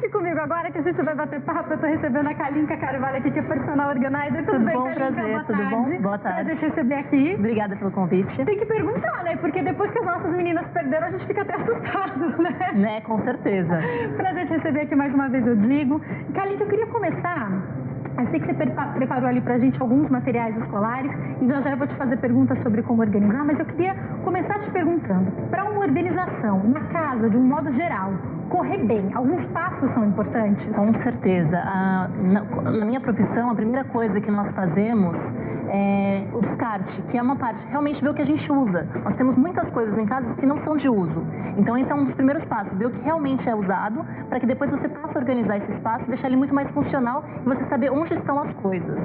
aqui comigo agora que a gente vai bater papo. Eu tô recebendo a Kalinka Carvalho aqui, que é personal organizer. Tudo bem, bom, Kalinka? prazer, tudo bom? Boa tarde. Prazer te receber aqui. Obrigada pelo convite. Tem que perguntar, né? Porque depois que as nossas meninas perderam, a gente fica até assustado, né? Né, com certeza. Prazer te receber aqui mais uma vez, eu digo. Kalinka, eu queria começar... Eu sei que você preparou ali pra gente alguns materiais escolares, e já eu vou te fazer perguntas sobre como organizar, mas eu queria começar te perguntando, para uma organização, na casa, de um modo geral, correr bem, alguns passos são importantes? Com certeza. Na minha profissão, a primeira coisa que nós fazemos é o descarte, que é uma parte, realmente ver o que a gente usa. Nós temos muitas coisas em casa que não são de uso. Então, esse é um dos primeiros passos, ver o que realmente é usado, para que depois você possa organizar esse espaço, deixar ele muito mais funcional e você saber onde estão as coisas.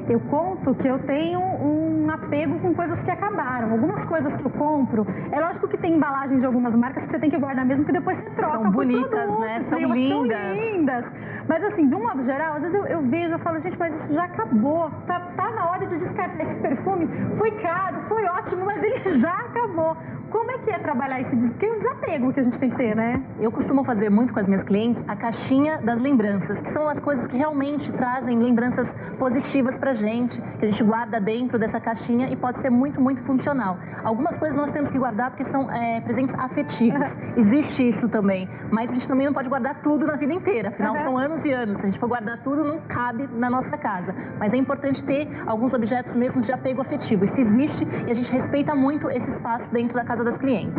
Eu conto que eu tenho um apego com coisas que acabaram. Algumas coisas que eu compro, é lógico que tem embalagem de algumas marcas que você tem que guardar mesmo, que depois você troca. São bonitas, produto, né? São lindas. São lindas. Mas assim, de um modo geral, às vezes eu vejo, eu falo, gente, mas isso já acabou. Tá na hora de descartar esse perfume. Foi caro, foi ótimo, mas ele já acabou. Como é que é trabalhar esse desapego que a gente tem que ter, né? Eu costumo fazer muito com as minhas clientes a caixinha das lembranças, que são as coisas que realmente trazem lembranças positivas pra gente, que a gente guarda dentro dessa caixinha e pode ser muito, muito funcional. Algumas coisas nós temos que guardar porque são presentes afetivos. Existe isso também, mas a gente também não pode guardar tudo na vida inteira, afinal são anos e anos. Se a gente for guardar tudo, não cabe na nossa casa. Mas é importante ter alguns objetos mesmo de apego afetivo. Isso existe e a gente respeita muito esse espaço dentro da casa das clientes.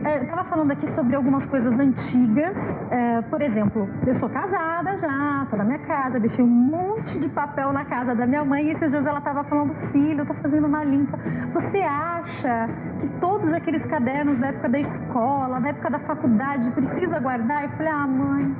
Eu estava falando aqui sobre algumas coisas antigas. Por exemplo, eu sou casada já, estou na minha casa, deixei um monte de papel na casa da minha mãe e esses dias ela estava falando, filho, eu estou fazendo uma limpa. Você acha que todos aqueles cadernos da época da escola, da época da faculdade, precisa guardar? Eu falei, mãe,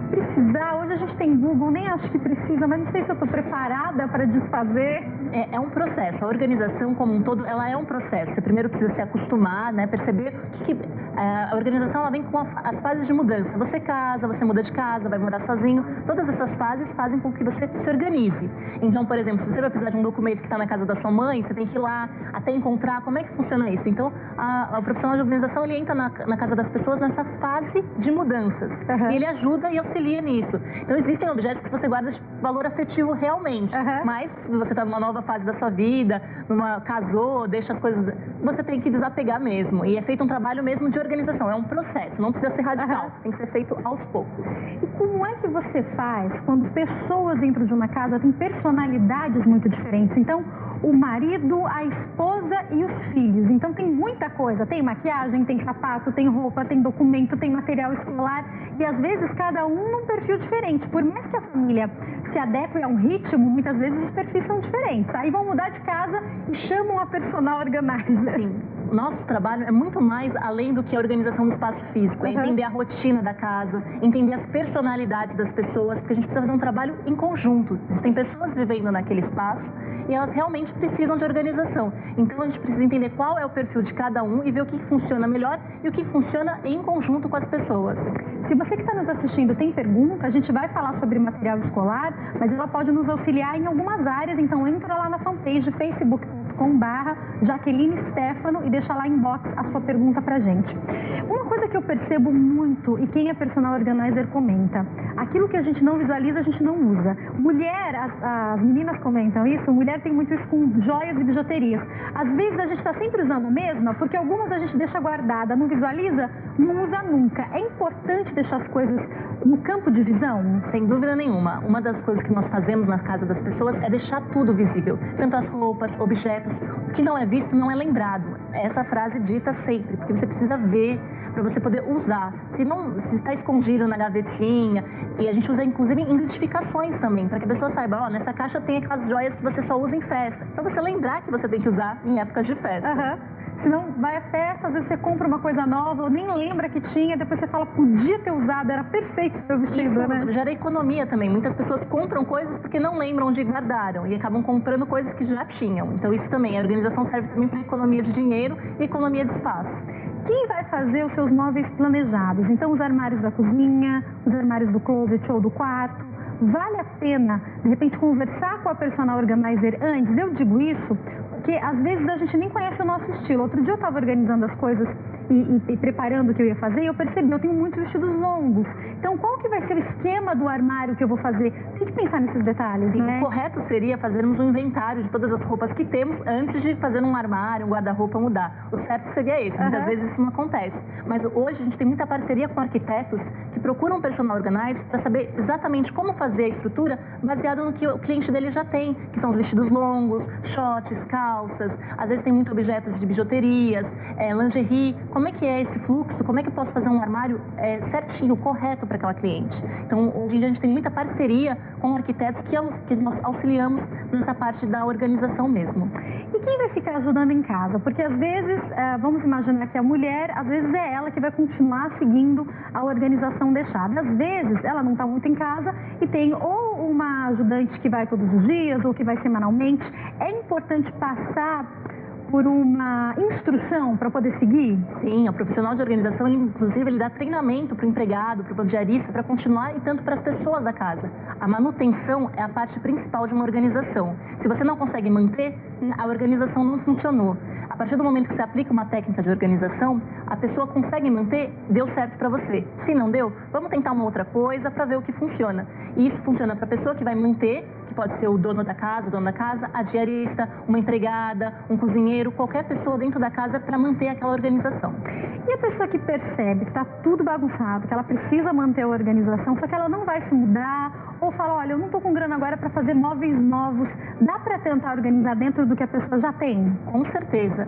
precisar, hoje a gente tem Google, nem acho que precisa, mas não sei se eu estou preparada para desfazer. É um processo, a organização como um todo, ela é um processo. Você primeiro precisa se acostumar, né, perceber que a organização ela vem com as fases de mudança. Você casa, você muda de casa, vai morar sozinho, todas essas fases fazem com que você se organize. Então, por exemplo, se você vai precisar de um documento que está na casa da sua mãe, você tem que ir lá até encontrar como é que funciona isso. Então, o profissional de organização, ele entra na casa das pessoas nessa fase de mudanças. E ele ajuda e auxilia nisso. Então, existem objetos que você guarda de valor afetivo realmente, mas se você está numa nova fase da sua vida, casou, deixa as coisas... Você tem que desapegar mesmo. E é feito um trabalho mesmo de organização. É um processo, não precisa ser radical. Tem que ser feito aos poucos. E como é que você faz quando pessoas dentro de uma casa têm personalidades muito diferentes? Então, o marido, a esposa e os filhos. Então, tem muita coisa. Tem maquiagem, tem sapato, tem roupa, tem documento, tem material escolar. E, às vezes, cada um num perfil diferente. Por mais que a família se adeque a um ritmo, muitas vezes os perfis são diferentes. Aí vão mudar de casa e chamam a personal organizer. Sim. Nosso trabalho é muito mais além do que a organização do espaço físico. É entender a rotina da casa, entender as personalidades das pessoas, porque a gente precisa fazer um trabalho em conjunto. Tem pessoas vivendo naquele espaço e elas realmente precisam de organização. Então a gente precisa entender qual é o perfil de cada um e ver o que funciona melhor e o que funciona em conjunto com as pessoas. Se você que está nos assistindo tem pergunta, a gente vai falar sobre material escolar, mas ela pode nos auxiliar em algumas áreas, então entra lá na fanpage facebook.com/Jaqueline Stefano e deixa lá em box a sua pergunta pra gente. Uma coisa que eu percebo muito, e quem é personal organizer comenta, aquilo que a gente não visualiza, a gente não usa. Mulher, as meninas comentam isso, mulher tem muito isso com joias e bijuterias. Às vezes a gente está sempre usando a mesma, porque algumas a gente deixa guardada, não visualiza, não usa nunca. É importante deixar as coisas no campo de visão? Sem dúvida nenhuma. Uma das coisas que nós fazemos nas casas das pessoas é deixar tudo visível. Tanto as roupas, objetos. O que não é visto não é lembrado. Essa frase dita sempre, porque você precisa ver para você poder usar. Se está escondido na gavetinha, e a gente usa inclusive identificações também, para que a pessoa saiba, nessa caixa tem aquelas joias que você só usa em festa. Então você lembrar que você tem que usar em épocas de festa. Senão vai à festa, às vezes você compra uma coisa nova, ou nem lembra que tinha, depois você fala, podia ter usado, era perfeito o seu vestido, né? Gera economia também. Muitas pessoas compram coisas porque não lembram onde guardaram e acabam comprando coisas que já tinham. Então isso também, a organização serve também para economia de dinheiro e economia de espaço. Quem vai fazer os seus móveis planejados? Então os armários da cozinha, os armários do closet ou do quarto, vale a pena, de repente, conversar com a personal organizer antes? Eu digo isso porque às vezes a gente nem conhece o nosso estilo. Outro dia eu estava organizando as coisas e preparando o que eu ia fazer, eu percebi, eu tenho muitos vestidos longos. Então, qual que vai ser o esquema do armário que eu vou fazer? Tem que pensar nesses detalhes, né? O correto seria fazermos um inventário de todas as roupas que temos antes de fazer um armário, um guarda-roupa mudar. O certo seria esse, muitas vezes isso não acontece. Mas hoje a gente tem muita parceria com arquitetos que procuram personal organizer para saber exatamente como fazer a estrutura baseado no que o cliente dele já tem, que são os vestidos longos, shorts, calças, às vezes tem muitos objetos de bijuterias, lingerie. Como é que é esse fluxo? Como é que eu posso fazer um armário certinho, correto para aquela cliente? Então, hoje em dia a gente tem muita parceria com arquitetos que nós auxiliamos nessa parte da organização mesmo. E quem vai ficar ajudando em casa? Porque às vezes, vamos imaginar que a mulher, às vezes é ela que vai continuar seguindo a organização deixada. Às vezes, ela não está muito em casa e tem ou uma ajudante que vai todos os dias ou que vai semanalmente. É importante passar por uma instrução para poder seguir? Sim, o profissional de organização, inclusive, ele dá treinamento para o empregado, para o diarista, para continuar e tanto para as pessoas da casa. A manutenção é a parte principal de uma organização. Se você não consegue manter, a organização não funcionou. A partir do momento que você aplica uma técnica de organização, a pessoa consegue manter, deu certo para você. Se não deu, vamos tentar uma outra coisa para ver o que funciona. E isso funciona para a pessoa que vai manter, que pode ser o dono da casa, a diarista, uma empregada, um cozinheiro, qualquer pessoa dentro da casa para manter aquela organização. E a pessoa que percebe que está tudo bagunçado, que ela precisa manter a organização, só que ela não vai se mudar, ou fala, olha, eu não estou com grana agora para fazer móveis novos, dá para tentar organizar dentro do que a pessoa já tem? Com certeza.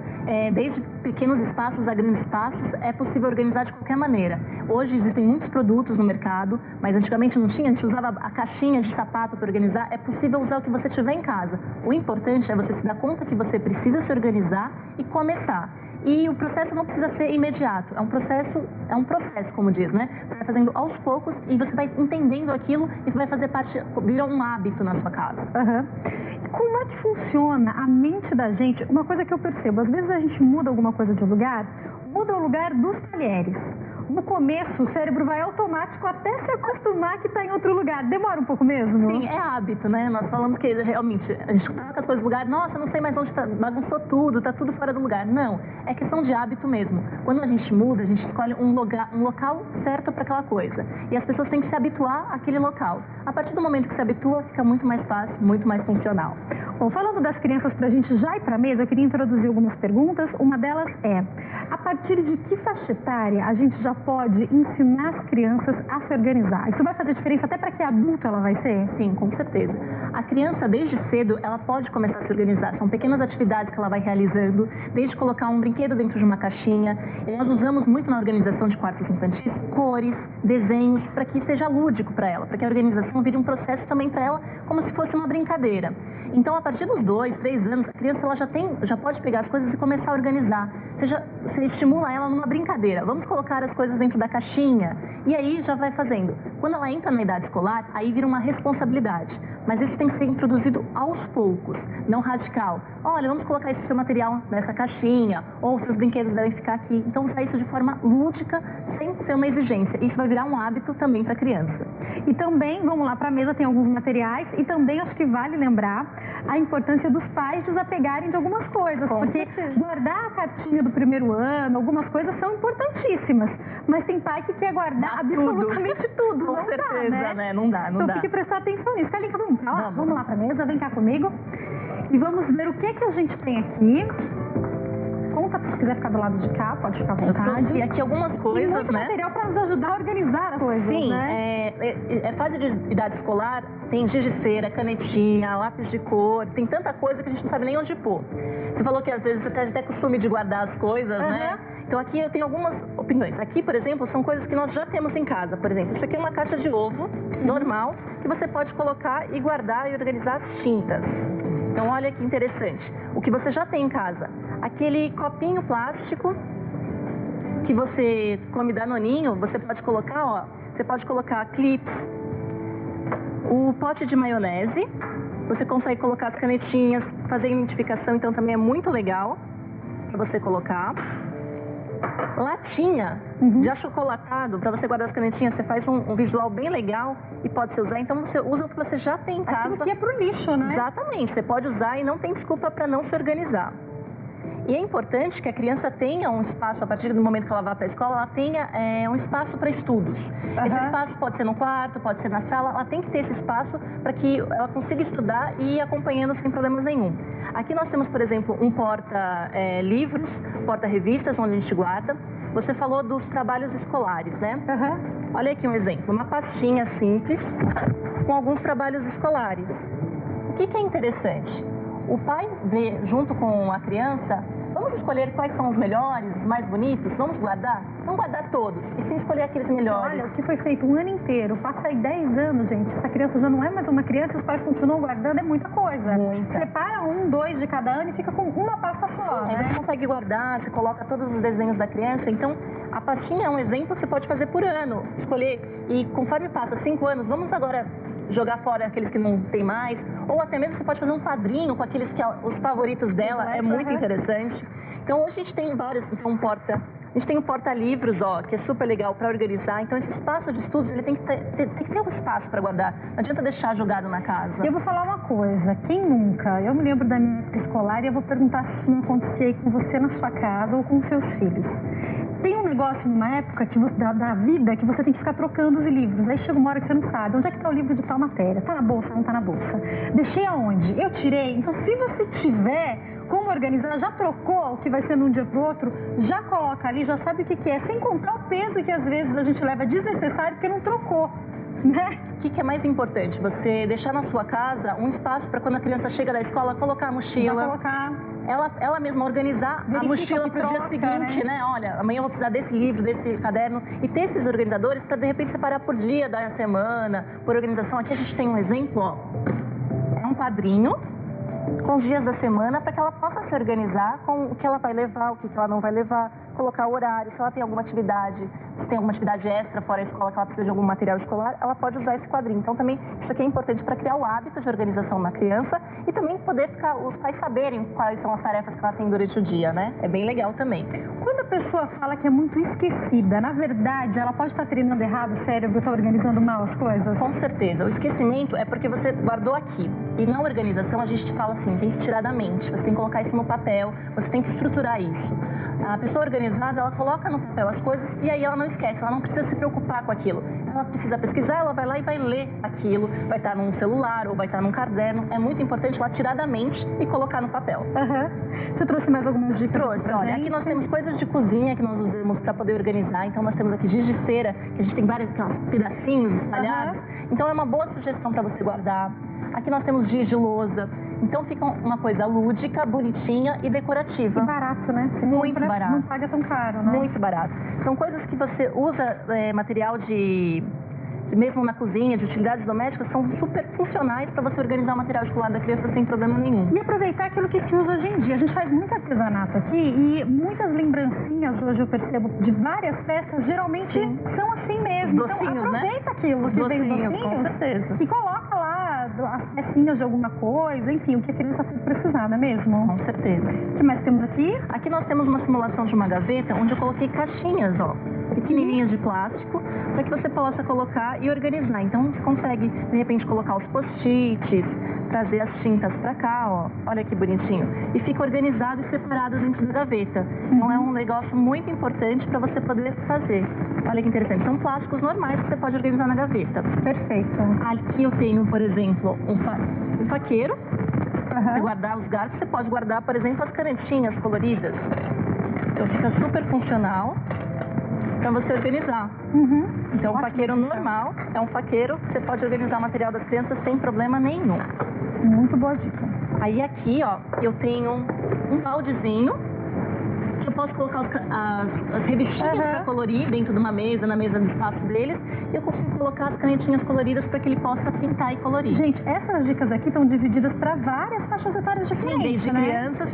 Desde pequenos espaços a grandes espaços, é possível organizar de qualquer maneira. Hoje existem muitos produtos no mercado, mas antigamente não tinha, a gente usava a caixinha de sapato para organizar. É possível usar o que você tiver em casa. O importante é você se dar conta que você precisa se organizar e começar. E o processo não precisa ser imediato, é um processo, como diz, né? Você vai fazendo aos poucos e você vai entendendo aquilo e vai fazer parte, vira um hábito na sua casa. Como é que funciona a mente da gente? Uma coisa que eu percebo, às vezes a gente muda alguma coisa de lugar, muda o lugar dos talheres. No começo, o cérebro vai automático até se acostumar que está em outro lugar. Demora um pouco mesmo? Sim, é hábito, né? Nós falamos que realmente a gente coloca as coisas no lugar, nossa, não sei mais onde está, bagunçou tudo, está tudo fora do lugar. Não, é questão de hábito mesmo. Quando a gente muda, a gente escolhe um local certo para aquela coisa. E as pessoas têm que se habituar àquele local. A partir do momento que se habitua, fica muito mais fácil, muito mais funcional. Bom, falando das crianças, para a gente já ir para a mesa, eu queria introduzir algumas perguntas. Uma delas é, a partir de que faixa etária a gente já pode ensinar as crianças a se organizar? Isso vai fazer diferença até para que adulto ela vai ser? Sim, com certeza. A criança, desde cedo, ela pode começar a se organizar. São pequenas atividades que ela vai realizando, desde colocar um brinquedo dentro de uma caixinha. E nós usamos muito na organização de quartos infantis cores, desenhos, para que seja lúdico para ela, para que a organização vire um processo também para ela, como se fosse uma brincadeira. Então, a partir dos 2, 3 anos, a criança ela já pode pegar as coisas e começar a organizar. Você estimula ela numa brincadeira. Vamos colocar as coisas dentro da caixinha. E aí já vai fazendo. Quando ela entra na idade escolar, aí vira uma responsabilidade. Mas isso tem que ser introduzido aos poucos, não radical. Olha, vamos colocar esse seu material nessa caixinha, ou seus brinquedos devem ficar aqui. Então, usar isso de forma lúdica, sem ser uma exigência. Isso vai virar um hábito também para a criança. E também, vamos lá, para a mesa tem alguns materiais, e também acho que vale lembrar a importância dos pais desapegarem de algumas coisas. Porque guardar a cartinha do primeiro ano, algumas coisas são importantíssimas. Mas tem pai que quer guardar absolutamente tudo. Com certeza, né? Não dá. Então tem que prestar atenção nisso. Kalinka, vamos lá para a mesa, vem cá comigo. E vamos ver o que a gente tem aqui. Conta, se quiser ficar do lado de cá, pode ficar à vontade. E aqui algumas coisas, e muito material para nos ajudar a organizar as coisas, Sim, né? Fase de idade escolar, tem giz de cera, canetinha, lápis de cor, tem tanta coisa que a gente não sabe nem onde pôr. Você falou que às vezes você tem até costume de guardar as coisas, né? Então aqui eu tenho algumas opiniões. Aqui, por exemplo, são coisas que nós já temos em casa. Por exemplo, isso aqui é uma caixa de ovo normal, que você pode colocar e guardar e organizar as tintas. Então olha que interessante. O que você já tem em casa. Aquele copinho plástico que você come danoninho, você pode colocar, você pode colocar clips, o pote de maionese, você consegue colocar as canetinhas, fazer identificação, então também é muito legal para você colocar. Latinha de achocolatado, para você guardar as canetinhas, você faz um visual bem legal e pode ser usar, então você usa o que você já tem em casa. Aquilo que é pro lixo, né? Exatamente, você pode usar e não tem desculpa para não se organizar. E é importante que a criança tenha um espaço, a partir do momento que ela vá para a escola, ela tenha um espaço para estudos. Esse espaço pode ser no quarto, pode ser na sala, ela tem que ter esse espaço para que ela consiga estudar e ir acompanhando sem problemas nenhum. Aqui nós temos, por exemplo, um porta-livros, porta-revistas, onde a gente guarda. Você falou dos trabalhos escolares, né? Olha aqui um exemplo, uma pastinha simples com alguns trabalhos escolares. O que é interessante? O pai vê junto com a criança, vamos escolher quais são os melhores, os mais bonitos, vamos guardar? Não guardar todos, e sim escolher aqueles melhores. Olha, o que foi feito um ano inteiro, passa aí 10 anos, gente, essa criança já não é mais uma criança e os pais continuam guardando, é muita coisa. Muita. Separa 1, 2 de cada ano e fica com uma pasta só, Aí você consegue guardar, você coloca todos os desenhos da criança, então a pastinha é um exemplo que você pode fazer por ano, escolher, e conforme passa 5 anos, vamos agora jogar fora aqueles que não tem mais, ou até mesmo você pode fazer um quadrinho com aqueles que os favoritos dela, é muito interessante. Então hoje a gente tem vários, então a gente tem um porta-livros, ó, que é super legal para organizar. Então esse espaço de estudos, ele tem que ter um espaço para guardar. Não adianta deixar jogado na casa. Eu vou falar uma coisa, quem nunca? Eu me lembro da minha época escolar e eu vou perguntar se não acontecia com você na sua casa ou com seus filhos. Tem um negócio numa época da vida que você tem que ficar trocando os livros. Aí chega uma hora que você não sabe. Onde é que está o livro de tal matéria? Está na bolsa, não está na bolsa? Deixei aonde? Eu tirei. Então, se você tiver como organizar, já trocou o que vai ser de um dia para o outro, já coloca ali, já sabe o que é. Sem contar o peso que às vezes a gente leva desnecessário porque não trocou. Né? O que é mais importante? Você deixar na sua casa um espaço para quando a criança chega da escola, colocar a mochila. Colocar. Ela mesma organizar a mochila para o dia seguinte, né? Olha, amanhã eu vou precisar desse livro, desse caderno. E ter esses organizadores para, de repente, separar por dia da semana, por organização. Aqui a gente tem um exemplo, ó. É um quadrinho com os dias da semana para que ela possa se organizar com o que ela vai levar, o que ela não vai levar, colocar o horário, se ela tem alguma atividade, se tem alguma atividade extra fora a escola que ela precisa de algum material escolar, ela pode usar esse quadrinho. Então também isso aqui é importante para criar o hábito de organização na criança e também poder os pais saberem quais são as tarefas que ela tem durante o dia, né? É bem legal também. Quando a pessoa fala que é muito esquecida, na verdade, ela pode estar treinando errado o cérebro, está organizando mal as coisas? Com certeza. O esquecimento é porque você guardou aqui. E na organização a gente fala assim, tem que tirar da mente, você tem que colocar isso no papel, você tem que estruturar isso. A pessoa organizada, ela coloca no papel as coisas e aí ela não esquece, ela não precisa se preocupar com aquilo. Ela precisa pesquisar, ela vai lá e vai ler aquilo, vai estar num celular ou vai estar num caderno. É muito importante ela tirar da mente e colocar no papel. Você trouxe mais algumas dicas? Trouxe. Olha, aqui nós temos coisas de cozinha que nós usamos para poder organizar. Então nós temos aqui giz de cera, que a gente tem vários pedacinhos espalhados. Então é uma boa sugestão para você guardar. Aqui nós temos giz de lousa. Então fica uma coisa lúdica, bonitinha e decorativa. E barato, né? Muito barato. Não paga tão caro, né? Muito barato. São coisas que você usa, material mesmo na cozinha, de utilidades domésticas, são super funcionais para você organizar o material escolar da criança sem problema nenhum. E aproveitar aquilo que se usa hoje em dia. A gente faz muito artesanato aqui e muitas lembrancinhas hoje eu percebo de várias peças, geralmente são assim mesmo. Os docinhos, então aproveita né? aquilo que vem os docinhos, com certeza. E coloca lá as pecinhas de alguma coisa, enfim, o que a criança precisar, não é mesmo? Com certeza. O que mais temos aqui? Aqui nós temos uma simulação de uma gaveta onde eu coloquei caixinhas, ó, pequenininhas de plástico, para que você possa colocar e organizar. Então você consegue, de repente, colocar os post-its, trazer as tintas para cá, ó, olha que bonitinho. E fica organizado e separado dentro da gaveta. Então é um negócio muito importante para você poder fazer. Olha que interessante, são plásticos normais que você pode organizar na gaveta. Perfeito. Aqui eu tenho, por exemplo, um faqueiro. Você guardar os garfos, você pode guardar, por exemplo, as canetinhas coloridas. Então fica super funcional para você organizar. Então o faqueiro normal é um faqueiro que você pode organizar o material das crianças sem problema nenhum. Muito boa dica. Aí aqui, ó, eu tenho um baldezinho que eu posso colocar as revistinhas para colorir dentro de uma mesa, na mesa do espaço deles, e eu consigo colocar as canetinhas coloridas para que ele possa pintar e colorir. Gente, essas dicas aqui estão divididas para várias faixas etárias diferentes, desde crianças.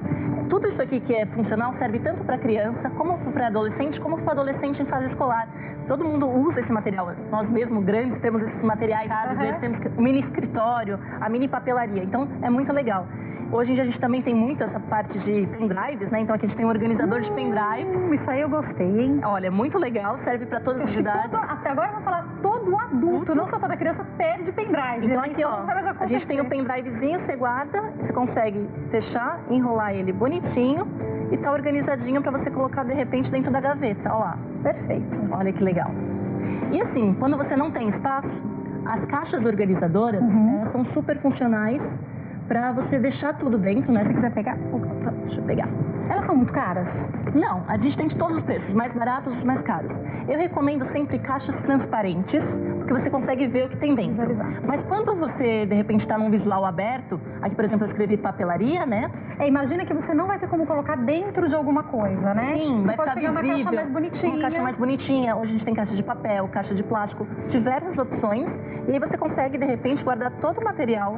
Tudo isso aqui que é funcional serve tanto para criança, como para adolescente, como para adolescente em fase escolar. Todo mundo usa esse material. Nós mesmos, grandes, temos esses materiais. Às vezes temos o mini escritório, a mini papelaria. Então, é muito legal. Hoje em dia a gente também tem muito essa parte de pendrives, né? Então aqui a gente tem um organizador de pendrive. Isso aí eu gostei, hein? Olha, muito legal, serve para todas as idades. Até agora eu vou falar todo todo adulto, não só toda criança perde pendrive. Então aqui, ó, a gente tem o pendrivezinho, você guarda, você consegue fechar, enrolar ele bonitinho e tá organizadinho para você colocar de repente dentro da gaveta, ó lá. Perfeito. Olha que legal. E assim, quando você não tem espaço, as caixas organizadoras são super funcionais para você deixar tudo dentro, né? Se quiser pegar, opa, deixa eu pegar. Elas são muito caras? Não, a gente tem de todos os preços, os mais baratos, os mais caros. Eu recomendo sempre caixas transparentes, porque você consegue ver o que tem dentro. Mas quando você, de repente, está num visual aberto, aqui, por exemplo, eu escrevi papelaria, né? Imagina que você não vai ter como colocar dentro de alguma coisa, né? Sim, vai ficar visível. Uma caixa mais bonitinha. Uma caixa mais bonitinha. Hoje a gente tem caixa de papel, caixa de plástico, diversas opções. E aí você consegue, de repente, guardar todo o material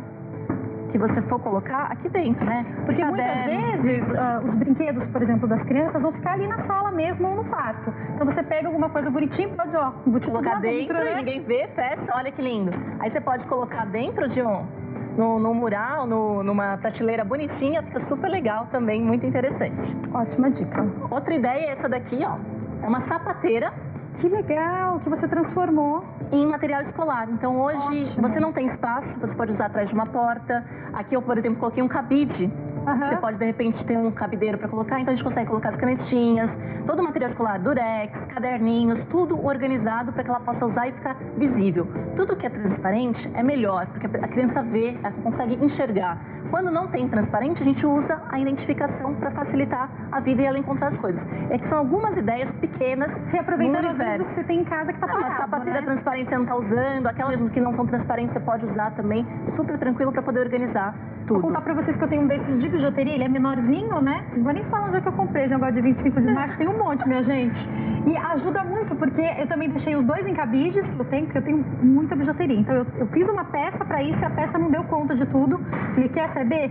que você for colocar aqui dentro, né? Porque muitas vezes os brinquedos, por exemplo, das crianças vão ficar ali na sala mesmo ou no quarto. Então você pega alguma coisa bonitinha, pode, ó, colocar dentro, né? Ninguém vê, fecha, olha que lindo. Aí você pode colocar dentro de no mural, numa prateleira bonitinha, fica super legal também, muito interessante. Ótima dica. Outra ideia é essa daqui, ó. É uma sapateira. Que legal, que você transformou em material escolar. Então hoje você não tem espaço, você pode usar atrás de uma porta. Aqui eu, por exemplo, coloquei um cabide. Você pode, de repente, ter um cabideiro para colocar, então a gente consegue colocar as canetinhas, todo o material escolar, durex, caderninhos, tudo organizado para que ela possa usar e ficar visível. Tudo que é transparente é melhor, porque a criança vê, ela consegue enxergar. Quando não tem transparente, a gente usa a identificação para facilitar a vida e ela encontrar as coisas. É que são algumas ideias pequenas. Se aproveitando as vezes que você tem em casa que está parado, a sapateira transparente você não está usando, aquelas que não são transparentes você pode usar também. Super tranquilo para poder organizar tudo. Vou contar para vocês que eu tenho um desses de bijuteria, ele é menorzinho, né? Não vou nem falar onde é que eu comprei, negócio de 25 de março, tem um monte, minha gente. E ajuda muito, porque eu também deixei os dois em cabides que eu tenho, porque eu tenho muita bijuteria. Então eu fiz uma peça para isso e a peça não deu conta de tudo. E quer saber?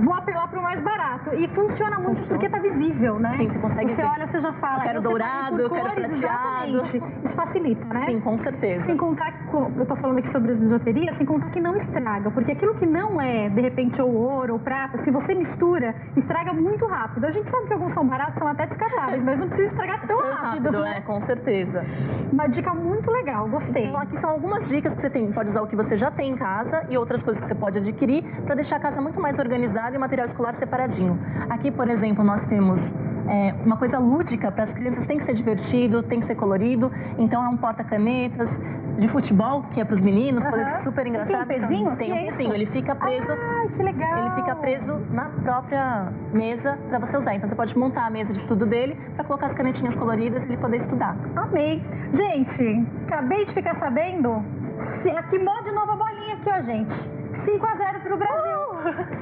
Vou apelar para o mais barato. E funciona muito porque tá visível, né? Sim, você consegue ver. Você olha, você já fala. Eu quero dourado, eu quero prateado. Exatamente. Isso facilita, né? Sim, com certeza. Sem contar que, eu tô falando aqui sobre as bijuterias, sem contar que não estraga. Porque aquilo que não é, de repente, ou ouro ou prata, se você mistura, estraga muito rápido. A gente sabe que alguns são baratos, são até descartáveis, mas não precisa estragar tão rápido. Né? Com certeza. Uma dica muito legal, gostei. Então aqui são algumas dicas que você tem. Pode usar o que você já tem em casa e outras coisas que você pode adquirir para deixar a casa muito mais organizada e o material escolar separadinho. Aqui, por exemplo, nós temos uma coisa lúdica para as crianças, tem que ser divertido, tem que ser colorido. Então é um porta-canetas de futebol, que é para os meninos, pode ser super engraçado. Tem um pezinho? Tem um pezinho, ele fica preso. Ah, que legal! Ele fica preso na própria mesa para você usar. Então você pode montar a mesa de estudo dele para colocar as canetinhas coloridas e ele poder estudar. Amei! Gente, acabei de ficar sabendo. Aqui de novo a bolinha aqui, ó, gente. 5-0 pro Brasil.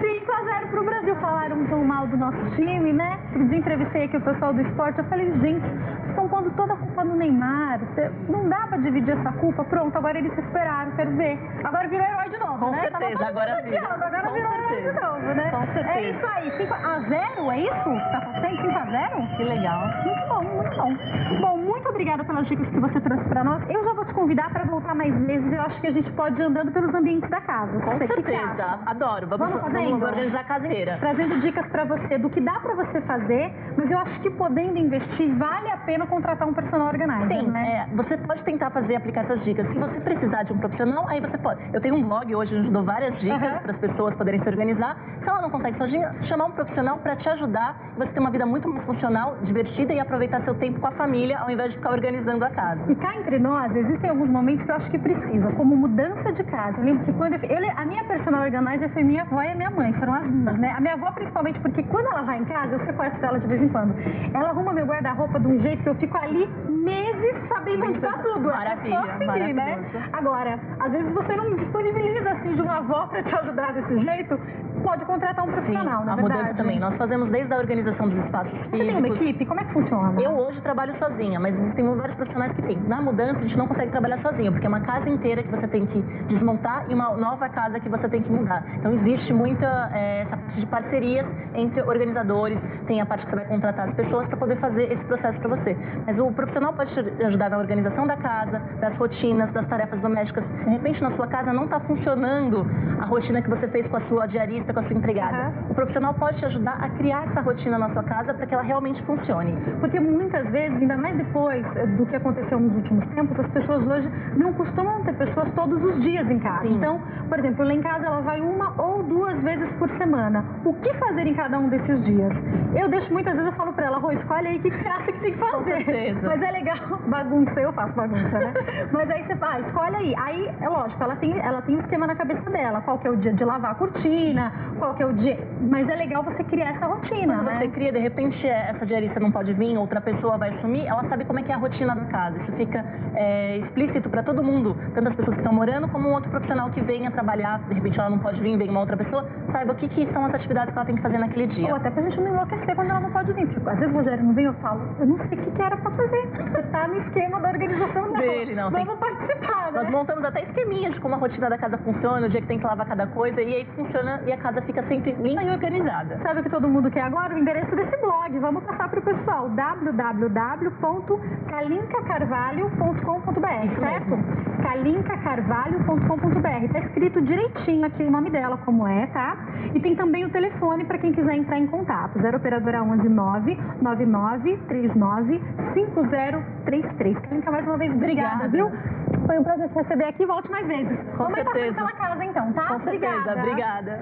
5-0 pro Brasil. Falaram tão mal do nosso time, né? Eu entrevistei aqui o pessoal do esporte. Eu falei, gente, estão pondo toda a culpa no Neymar. Não dá pra dividir essa culpa. Pronto, agora eles se esperaram, quero ver. Agora virou herói de novo, com né? Certeza, agora virou. Agora virou herói de novo, né? Com certeza. É isso aí. 5-0, é isso? Tá fazendo 5-0? Que legal. Muito bom, muito bom. Bom, muito obrigada pelas dicas que você trouxe pra nós. Eu já vou te convidar pra voltar mais vezes. Eu acho que a gente pode ir andando pelos ambientes da casa. Com certeza, adoro. Vamos organizar a casa inteira. Trazendo dicas pra você do que dá pra você fazer, mas eu acho que podendo investir, vale a pena contratar um personal organizer, Sim, né? Você pode tentar aplicar essas dicas. Se você precisar de um profissional, aí você pode. Eu tenho um blog hoje, onde eu dou várias dicas para as pessoas poderem se organizar. Se ela não consegue sozinha, chamar um profissional para te ajudar. Você ter uma vida muito mais funcional, divertida e aproveitar seu tempo com a família, ao invés de ficar organizando a casa. E cá entre nós, existem alguns momentos que eu acho que precisa, como mudança de casa. Eu lembro que quando a minha personal organizer foi minha avó e a minha mãe, foram as duas, né? A minha avó principalmente, porque quando ela vai em casa, eu sequestro ela de vez em quando. Ela arruma meu guarda-roupa de um jeito que eu fico ali meses sabendo onde tá tudo. Maravilha, assim, né? Agora, às vezes você não disponibiliza assim de uma avó para te ajudar desse jeito, pode contratar um profissional, Sim, na a verdade. mudança também. Nós fazemos desde a organização dos espaços físicos. Você tem uma equipe? Como é que funciona? Eu hoje trabalho sozinha, mas tem vários profissionais que têm. Na mudança, a gente não consegue trabalhar sozinho, porque é uma casa inteira que você tem que desmontar e uma nova casa que você tem que mudar. Então, existe muita essa parte de parcerias entre organizadores, tem a parte que você vai contratar as pessoas para poder fazer esse processo para você. Mas o profissional pode te ajudar na organização da casa, das rotinas, das tarefas domésticas. De repente, na sua casa não está funcionando a rotina que você fez com a sua diarista, com a sua empregada. Uhum. O profissional pode te ajudar a criar essa rotina na sua casa para que ela realmente funcione. Porque muitas vezes, ainda mais depois do que aconteceu nos últimos tempos, as pessoas hoje não costumam ter pessoas todos os dias em casa. Sim. Então, por exemplo, lá em casa ela vai 1 ou 2 vezes por semana. O que fazer em cada um desses dias? Eu deixo muitas vezes, eu falo pra ela, Rô, escolhe aí o que você acha que tem que fazer. Com certeza. Mas é legal, bagunça, eu faço bagunça, né? Mas aí você fala, escolhe aí. Aí, é lógico, ela tem um esquema na cabeça dela, qual que é o dia de lavar a cortina, qual que é o dia... Mas é legal você criar essa rotina, Quando né? você cria, de repente, essa diarista não pode vir, outra pessoa vai sumir, ela sabe como é que é a rotina da casa. Isso fica explícito para todo mundo, tanto as pessoas que estão morando, como um outro profissional que venha trabalhar, de repente ela não pode vir, vem uma outra pessoa, saiba o que são as atividades que ela tem que fazer naquele dia. Ou até pra gente não enlouquecer quando ela não pode vir. Tipo, às vezes o Rogério não vem, eu falo, eu não sei o que era pra fazer. Você tá no esquema da organização dele, não. Vamos participar, né? Nós montamos até esqueminhas de como a rotina da casa funciona, o dia que tem que lavar cada coisa, e aí funciona e a casa fica sempre limpa e organizada. Sabe o que todo mundo quer agora? O endereço desse blog. Vamos passar pro pessoal, www.kalinkacarvalho.com.br, certo? kalinkacarvalho.com.br. Tá escrito direitinho aqui o nome dela, como é, tá? E tem também o telefone para quem quiser entrar em contato. 0 operadora 11 99939 5033. Kalinka, mais uma vez, obrigada, viu? Foi um prazer te receber aqui. Volte mais vezes. Com Vamos certeza. passar pela casa então, tá? Com certeza. Obrigada.